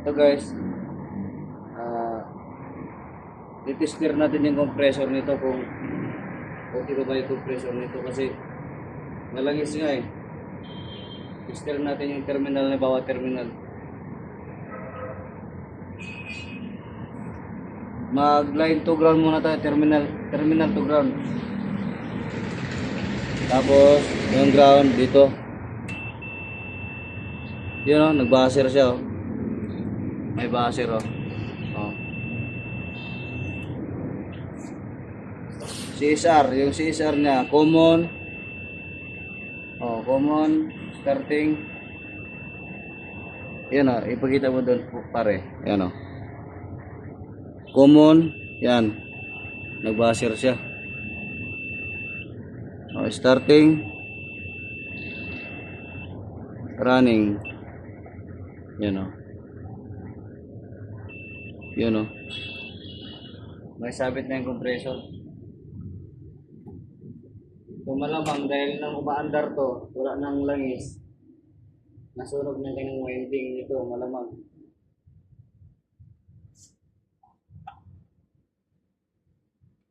Ito guys, ah i-tester natin yung compressor nito kung okay ba yung compressor nito kasi malangis nga eh. Tester natin yung terminal na bawat terminal. Mag line to ground muna tayo, terminal to ground. Tapos yung ground dito. Yun o, nag-buzzer siya o. May buzzer o. CSR, yung CSR niya, common. Common, starting. Yan o, ipakita mo doon pare. Yan o. Common, yan. Nag-buzzer siya. Starting. Running. Yan o. Yun o. May sabit na yung compressor. So malamang dahil nang umaandar to, wala nang langis. Nasunog na kanyang winding nito, malamang.